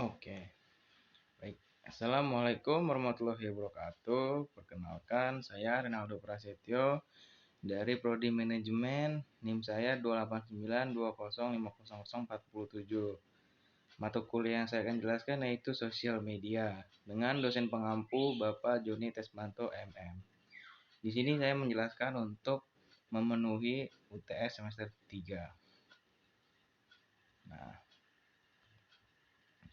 Oke, baik. Assalamualaikum warahmatullahi wabarakatuh. Perkenalkan, saya Renaldo Prasetyo dari Prodi Manajemen. NIM saya 28920500447. Mata kuliah yang saya akan jelaskan yaitu sosial media dengan dosen pengampu Bapak Joni Tesmanto MM. Di sini saya menjelaskan untuk memenuhi UTS semester 3. Nah,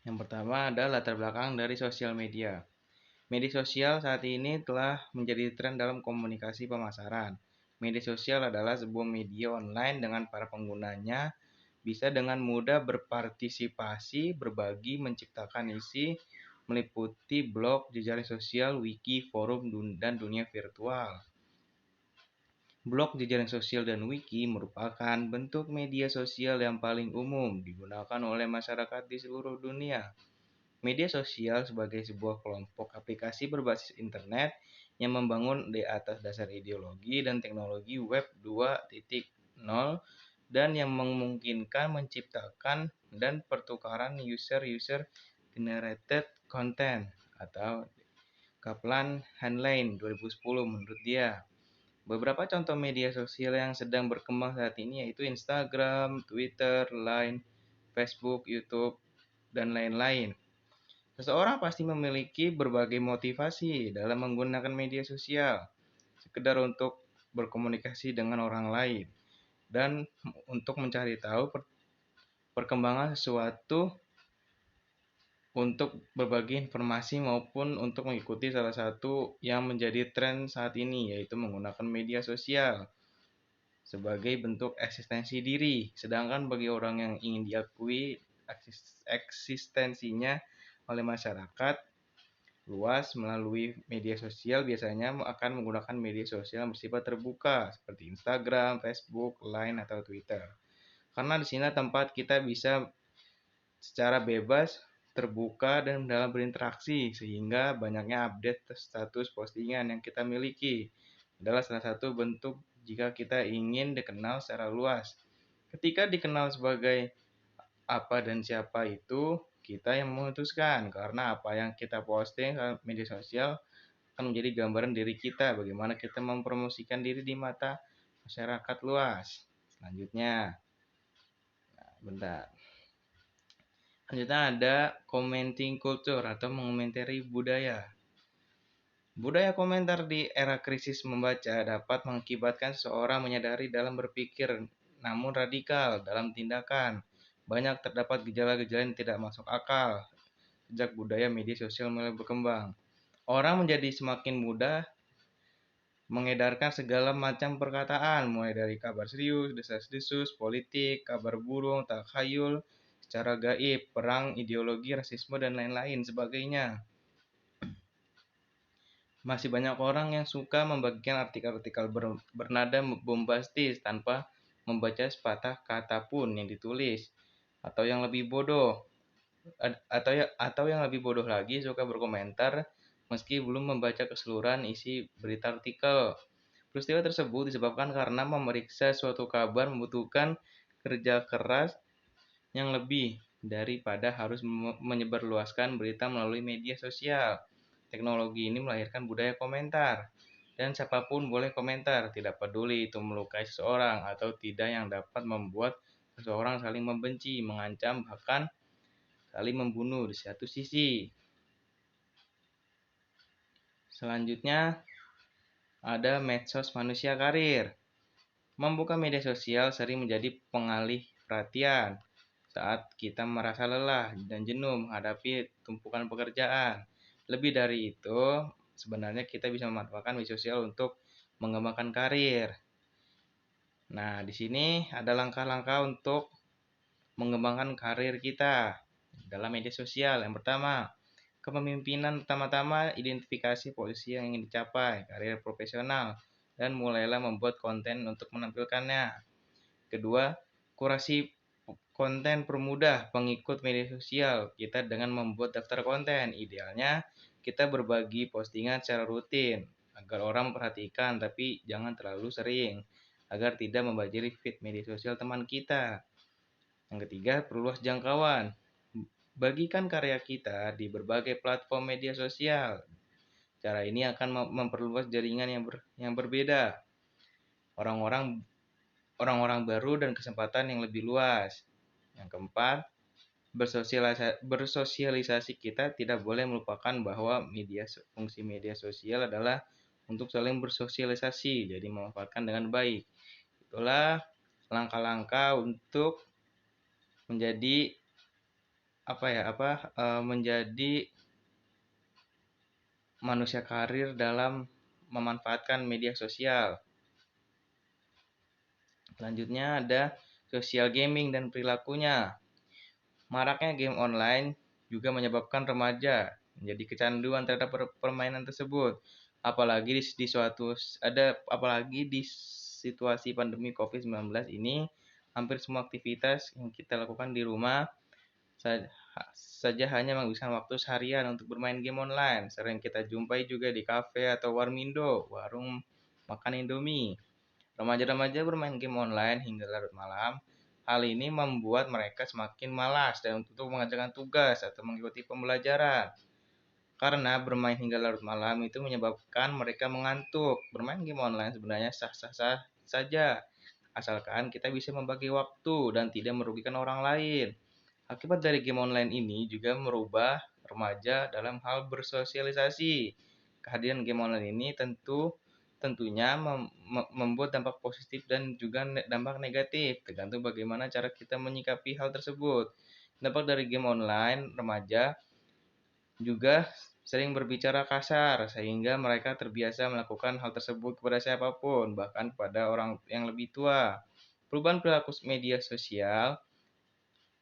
yang pertama adalah latar belakang dari sosial media. Media sosial saat ini telah menjadi tren dalam komunikasi pemasaran. Media sosial adalah sebuah media online dengan para penggunanya bisa dengan mudah berpartisipasi, berbagi, menciptakan isi, meliputi blog, jejaring sosial, wiki, forum, dan dunia virtual. Blog, jejaring sosial, dan wiki merupakan bentuk media sosial yang paling umum digunakan oleh masyarakat di seluruh dunia. Media sosial sebagai sebuah kelompok aplikasi berbasis internet yang membangun di atas dasar ideologi dan teknologi web 2.0 dan yang memungkinkan menciptakan dan pertukaran user generated content atau Kaplan Heinlein 2010 menurut dia. Beberapa contoh media sosial yang sedang berkembang saat ini yaitu Instagram, Twitter, Line, Facebook, YouTube, dan lain-lain. Seseorang pasti memiliki berbagai motivasi dalam menggunakan media sosial, sekedar untuk berkomunikasi dengan orang lain dan untuk mencari tahu perkembangan sesuatu, untuk berbagi informasi maupun untuk mengikuti salah satu yang menjadi tren saat ini yaitu menggunakan media sosial sebagai bentuk eksistensi diri. Sedangkan bagi orang yang ingin diakui eksistensinya oleh masyarakat luas melalui media sosial biasanya akan menggunakan media sosial yang bersifat terbuka seperti Instagram, Facebook, Line, atau Twitter. Karena di sini tempat kita bisa secara bebas, terbuka, dan dalam berinteraksi sehingga banyaknya update status postingan yang kita miliki adalah salah satu bentuk jika kita ingin dikenal secara luas. Ketika dikenal sebagai apa dan siapa itu kita yang memutuskan, karena apa yang kita posting ke media sosial akan menjadi gambaran diri kita, bagaimana kita mempromosikan diri di mata masyarakat luas. Selanjutnya, bentar. Selanjutnya ada commenting culture atau mengomentari budaya. Budaya komentar di era krisis membaca dapat mengakibatkan seseorang menyadari dalam berpikir, namun radikal dalam tindakan. Banyak terdapat gejala-gejala yang tidak masuk akal sejak budaya media sosial mulai berkembang. Orang menjadi semakin mudah mengedarkan segala macam perkataan, mulai dari kabar serius, desas-desus, politik, kabar burung, takhayul, secara gaib, perang, ideologi, rasisme, dan lain-lain sebagainya. Masih banyak orang yang suka membagikan artikel-artikel bernada bombastis tanpa membaca sepatah kata pun yang ditulis, atau yang lebih bodoh atau yang lebih bodoh lagi suka berkomentar meski belum membaca keseluruhan isi berita artikel. Peristiwa tersebut disebabkan karena memeriksa suatu kabar membutuhkan kerja keras yang lebih daripada harus menyebarluaskan berita melalui media sosial. Teknologi ini melahirkan budaya komentar, dan siapapun boleh komentar, tidak peduli itu melukai seseorang atau tidak, yang dapat membuat seseorang saling membenci, mengancam, bahkan saling membunuh di satu sisi. Selanjutnya ada medsos manusia karir. Membuka media sosial sering menjadi pengalih perhatian saat kita merasa lelah dan jenuh menghadapi tumpukan pekerjaan. Lebih dari itu, sebenarnya kita bisa memanfaatkan media sosial untuk mengembangkan karir. Nah, di sini ada langkah-langkah untuk mengembangkan karir kita dalam media sosial. Yang pertama, kepemimpinan. Pertama-tama, identifikasi posisi yang ingin dicapai, karir profesional, dan mulailah membuat konten untuk menampilkannya. Kedua, kurasi konten permudah pengikut media sosial kita dengan membuat daftar konten. Idealnya, kita berbagi postingan secara rutin agar orang memperhatikan, tapi jangan terlalu sering agar tidak membajiri feed media sosial teman kita. Yang ketiga, perluas jangkauan. Bagikan karya kita di berbagai platform media sosial. Cara ini akan memperluas jaringan yang berbeda, orang-orang orang-orang baru dan kesempatan yang lebih luas. Yang keempat, bersosialisasi kita tidak boleh melupakan bahwa fungsi media sosial adalah untuk saling bersosialisasi, jadi memanfaatkan dengan baik. Itulah langkah-langkah untuk menjadi menjadi manusia karir dalam memanfaatkan media sosial. Selanjutnya ada social gaming dan perilakunya. Maraknya game online juga menyebabkan remaja menjadi kecanduan terhadap permainan tersebut. Apalagi di situasi pandemi COVID-19 ini, hampir semua aktivitas yang kita lakukan di rumah saja hanya menghabiskan waktu seharian untuk bermain game online. Sering kita jumpai juga di kafe atau warmindo, warung makan Indomie. Remaja-remaja bermain game online hingga larut malam. Hal ini membuat mereka semakin malas dan untuk mengerjakan tugas atau mengikuti pembelajaran. Karena bermain hingga larut malam itu menyebabkan mereka mengantuk. Bermain game online sebenarnya sah-sah saja, asalkan kita bisa membagi waktu dan tidak merugikan orang lain. Akibat dari game online ini juga merubah remaja dalam hal bersosialisasi. Kehadiran game online ini tentunya membuat dampak positif dan juga dampak negatif, tergantung bagaimana cara kita menyikapi hal tersebut. Dampak dari game online, remaja juga sering berbicara kasar, sehingga mereka terbiasa melakukan hal tersebut kepada siapapun, bahkan kepada orang yang lebih tua. Perubahan perilaku media sosial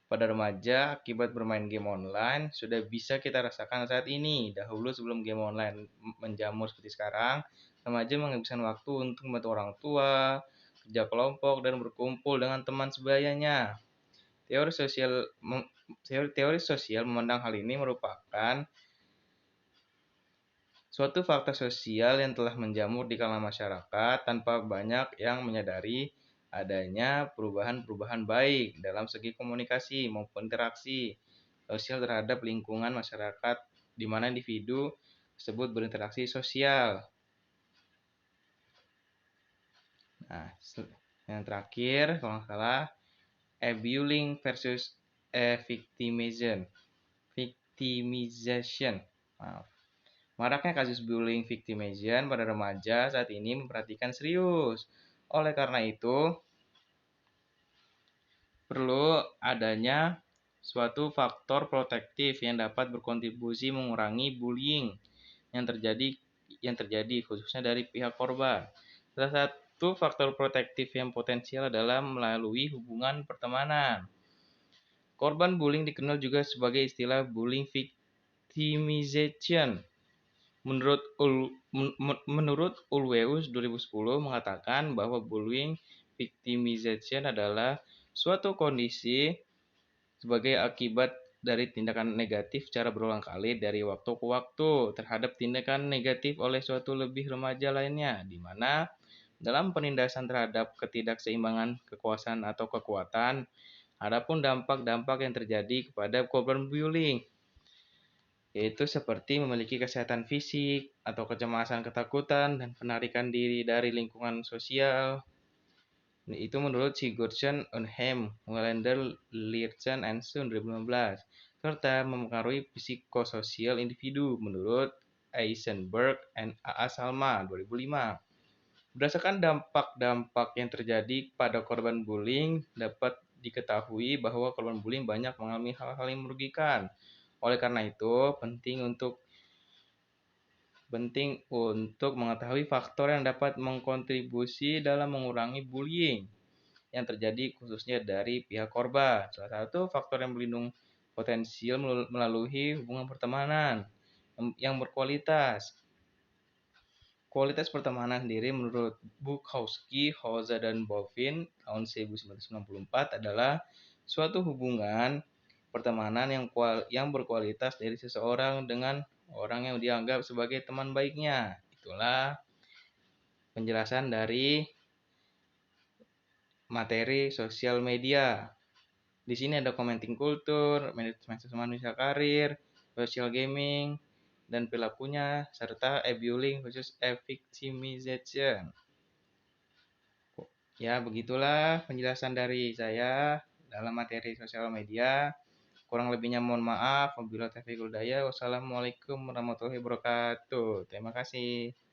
pada remaja akibat bermain game online sudah bisa kita rasakan saat ini. Dahulu sebelum game online menjamur seperti sekarang, remaja menghabiskan waktu untuk membantu orang tua, kerja kelompok, dan berkumpul dengan teman sebayanya. Teori sosial teori sosial memandang hal ini merupakan suatu fakta sosial yang telah menjamur di kalangan masyarakat tanpa banyak yang menyadari adanya perubahan-perubahan baik dalam segi komunikasi maupun interaksi sosial terhadap lingkungan masyarakat di mana individu tersebut berinteraksi sosial. Nah, yang terakhir kalau nggak salah, bullying versus victimization. Maaf. Maraknya kasus bullying victimization pada remaja saat ini memperhatikan serius. Oleh karena itu, perlu adanya suatu faktor protektif yang dapat berkontribusi mengurangi bullying yang terjadi khususnya dari pihak korban. Salah satu faktor protektif yang potensial adalah melalui hubungan pertemanan. Korban bullying dikenal juga sebagai istilah bullying victimization. Menurut Ulweus 2010 mengatakan bahwa bullying victimization adalah suatu kondisi sebagai akibat dari tindakan negatif secara berulang kali dari waktu ke waktu terhadap tindakan negatif oleh suatu lebih remaja lainnya, di mana dalam penindasan terhadap ketidakseimbangan kekuasaan atau kekuatan, adapun dampak-dampak yang terjadi kepada korban bullying yaitu seperti memiliki kesehatan fisik atau kecemasan, ketakutan, dan penarikan diri dari lingkungan sosial. Itu menurut Sigurdsson, Unheim, Wallander, Leertsen, and Sun 2015. Serta mempengaruhi psikososial individu menurut Eisenberg and A.A. Salma 2005. Berdasarkan dampak-dampak yang terjadi pada korban bullying, dapat diketahui bahwa korban bullying banyak mengalami hal-hal yang merugikan. Oleh karena itu, penting untuk mengetahui faktor yang dapat mengkontribusi dalam mengurangi bullying yang terjadi khususnya dari pihak korban. Salah satu faktor yang melindungi potensial melalui hubungan pertemanan yang berkualitas. Kualitas pertemanan sendiri menurut Bukowski, Hoza, dan Bovin tahun 1994 adalah suatu hubungan pertemanan yang berkualitas dari seseorang dengan orang yang dianggap sebagai teman baiknya. Itulah penjelasan dari materi sosial media. Di sini ada commenting kultur, manajemen manusia karir, social gaming, dan perilakunya, serta e-bullying khusus victimization. Ya, begitulah penjelasan dari saya dalam materi sosial media. Kurang lebihnya mohon maaf. Wabillahi taufiq wal hidayah. Wassalamualaikum warahmatullahi wabarakatuh. Terima kasih.